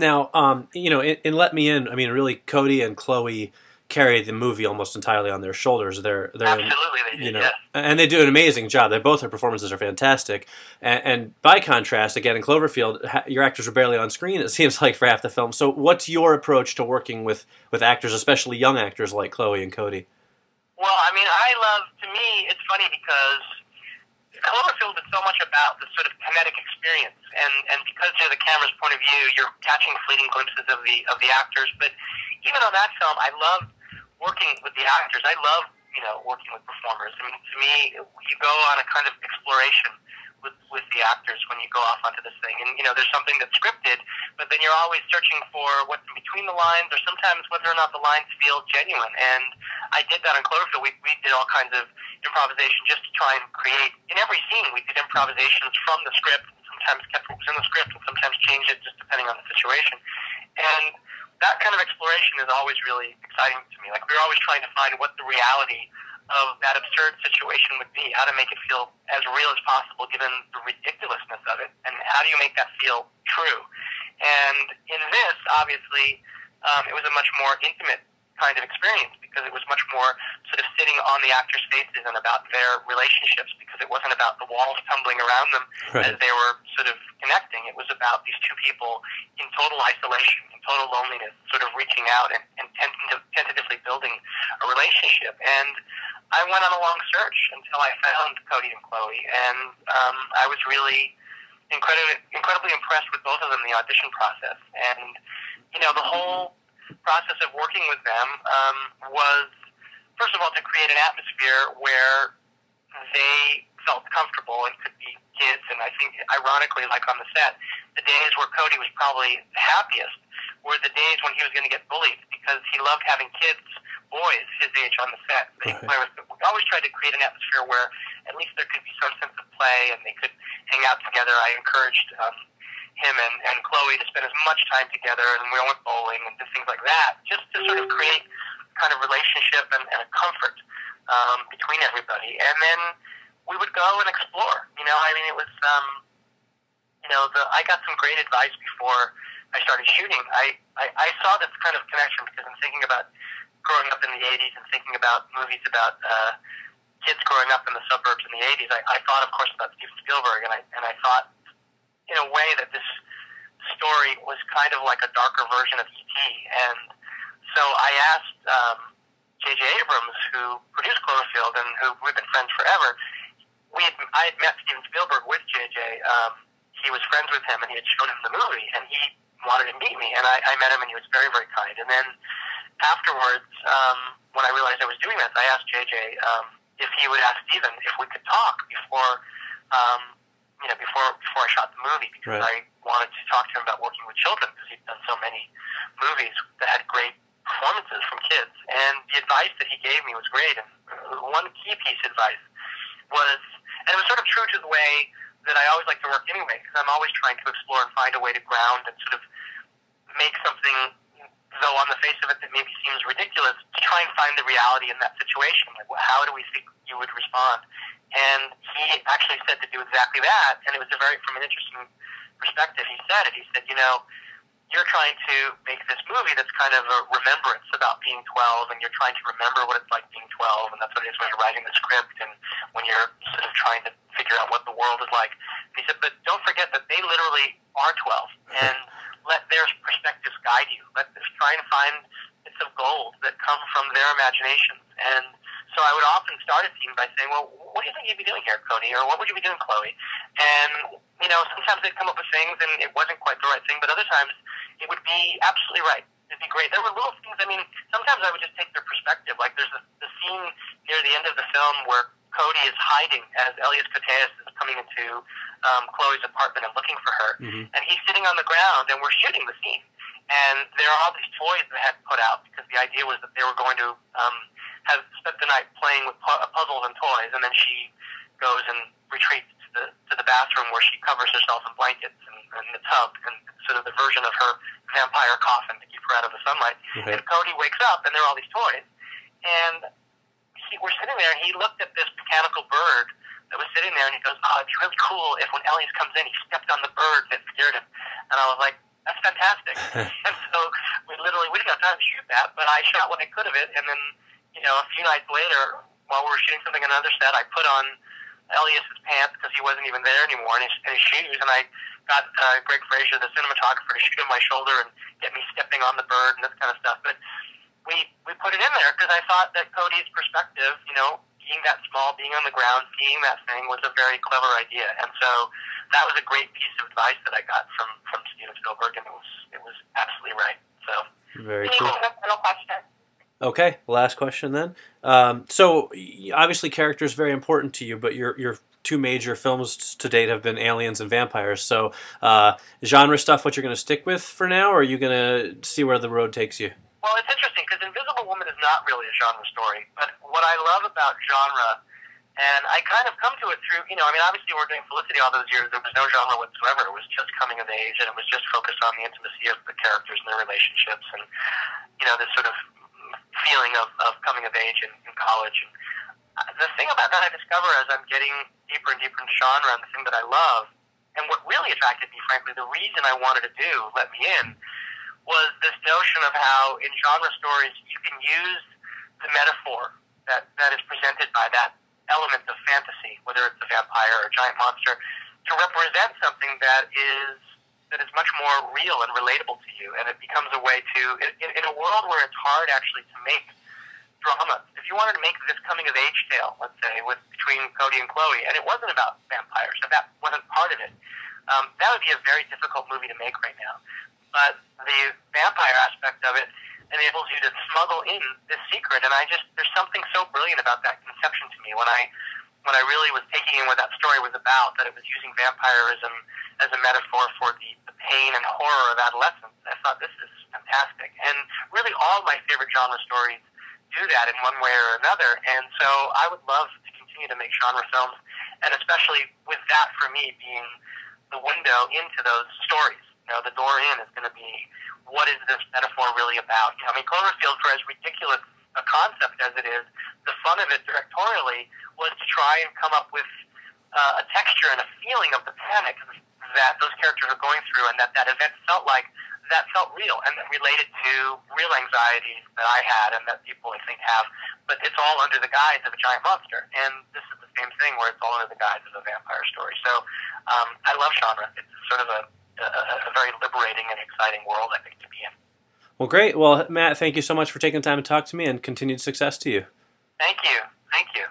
Now, in Let Me In, I mean, really, Cody and Chloe carry the movie almost entirely on their shoulders. They're Absolutely, they did. Yes. and they do an amazing job. They both their performances are fantastic. And by contrast, again in Cloverfield, your actors are barely on screen. It seems like for half the film. So, what's your approach to working with actors, especially young actors like Chloe and Cody? Well, I mean, to me, it's funny because Cloverfield is so much about the sort of kinetic experience, and because through the camera's point of view, you're catching fleeting glimpses of the actors. But even on that film, I love working with the actors. I love working with performers. I mean, to me, you go on a kind of exploration with the actors when you go off onto this thing, and there's something that's scripted, but then you're always searching for what's in between the lines, or sometimes whether or not the lines feel genuine. And I did that on Cloverfield. We did all kinds of improvisation just to try and create. In every scene, we did improvisations from the script. Sometimes kept what was in the script, and sometimes changed it just depending on the situation. And that kind of exploration is always really exciting to me. Like, we're always trying to find what the reality of that absurd situation would be, how to make it feel as real as possible given the ridiculousness of it, and how do you make that feel true. And in this, obviously, it was a much more intimate kind of experience because it was much more sort of sitting on the actors' faces and about their relationships, because it wasn't about the walls tumbling around them as they were sort of connecting. It was about these two people in total isolation, in total loneliness, sort of reaching out and tentatively building a relationship. And I went on a long search until I found Cody and Chloe, and I was really incredibly impressed with both of them in the audition process. And the whole process of working with them was, first of all, to create an atmosphere where they felt comfortable and could be kids. And I think, ironically, like on the set, the days where Cody was probably happiest were the days when he was going to get bullied, because he loved having kids, boys his age on the set. We always tried to create an atmosphere where at least there could be some sense of play and they could hang out together. I encouraged him and Chloe to spend as much time together, and we went bowling and did things like that, just to sort of create kind of relationship and a comfort between everybody. And then we would go and explore. It was, I got some great advice before I started shooting. I saw this kind of connection because I'm thinking about growing up in the 80s and thinking about movies about kids growing up in the suburbs in the 80s. I thought, of course, about Steven Spielberg, and I thought, in a way, that this story was kind of like a darker version of E.T. And so I asked J.J. Abrams, who produced Cloverfield and who we've been friends forever. I had met Steven Spielberg with J.J. He was friends with him, and he had shown him the movie, and he wanted to meet me. And I met him, and he was very, very kind. And then afterwards, when I realized I was doing this, I asked JJ if he would ask Steven if we could talk before I shot the movie, because I wanted to talk to him about working with children, because he'd done so many movies that had great performances from kids. And the advice that he gave me was great. And one key piece of advice was, and it was sort of true to the way that I always like to work anyway, because I'm always trying to explore and find a way to ground and sort of make something, though on the face of it that maybe seems ridiculous, to try and find the reality in that situation. Like, how do we think you would respond? And he actually said to do exactly that, and it was from an interesting perspective. He said it. He said, you're trying to make this movie that's kind of a remembrance about being 12, and you're trying to remember what it's like being 12, and that's what it is when you're writing the script and when you're sort of trying to figure out what the world is like. And he said, but don't forget that they literally are 12, and let their perspectives guide you. Try and find bits of gold that come from their imaginations. And so I would often start a scene by saying, well, what do you think you'd be doing here, Cody? Or what would you be doing, Chloe? And, sometimes they'd come up with things and it wasn't quite the right thing, but other times it would be absolutely right. It'd be great. There were little things, sometimes I would just take their perspective. Like, there's the scene near the end of the film where Cody is hiding as Elias Koteas is coming into Chloe's apartment and looking for her. Mm-hmm. And he's sitting on the ground, and we're shooting the scene. And there are all these toys that had put out, because the idea was that they were going to have spent the night playing with puzzles and toys, and then she goes and retreats to the bathroom where she covers herself in blankets and the tub, and sort of the version of her vampire coffin to keep her out of the sunlight. Okay. And Cody wakes up, and there are all these toys. And we're sitting there, and he looked at this mechanical bird that was sitting there, and he goes, oh, it'd be really cool if when Elias comes in, he stepped on the bird and it scared him. And I was like, That's fantastic. And so we didn't have time to shoot that, but I shot what I could of it, and then, a few nights later, while we were shooting something on another set, I put on Elias's pants because he wasn't even there anymore, and his shoes, and I got Greg Fraser, the cinematographer, to shoot on my shoulder and get me stepping on the bird and this kind of stuff. But we put it in there because I thought that Cody's perspective, being that small, being on the ground, seeing that thing was a very clever idea. And so that was a great piece of advice that I got from Steven Spielberg, and it was absolutely right. So very cool. Final question. Okay, last question then. So obviously character is very important to you, but your two major films to date have been Aliens and Vampires. So genre stuff, what you're going to stick with for now, or are you going to see where the road takes you? Well, it's interesting because Invisible Woman is not really a genre story, but what I love about genre, and I kind of come to it through, obviously we're doing Felicity all those years, there was no genre whatsoever, it was just coming of age, and it was just focused on the intimacy of the characters and their relationships, and, this sort of feeling of coming of age in college. And the thing about that I discover as I'm getting deeper and deeper into genre, and the thing that I love, and what really attracted me, frankly, the reason I wanted to do Let Me In, was this notion of how in genre stories you can use the metaphor that is presented by that element of fantasy, whether it's a vampire or a giant monster, to represent something that is much more real and relatable to you, and it becomes a way to, in a world where it's hard actually to make drama, if you wanted to make this coming-of-age tale, let's say, between Cody and Chloe, and it wasn't about vampires, so that wasn't part of it, that would be a very difficult movie to make right now. But the vampire aspect of it enables you to smuggle in this secret, and there's something so brilliant about that conception to me when I really was taking in what that story was about, that it was using vampirism as a metaphor for the pain and horror of adolescence. I thought, this is fantastic. And really all my favorite genre stories do that in one way or another, and so I would love to continue to make genre films, and especially with that for me being the window into those stories. The door in is going to be, what is this metaphor really about? Cloverfield, for as ridiculous a concept as it is, the fun of it directorially was to try and come up with a texture and a feeling of the panic that those characters are going through, and that event felt real, and that related to real anxieties that I had and that people, I think, have, but it's all under the guise of a giant monster. And this is the same thing where it's all under the guise of a vampire story. So I love genre. It's sort of a very liberating and exciting world, I think, to be in. Well, great. Well, Matt, thank you so much for taking the time to talk to me, and continued success to you. Thank you. Thank you.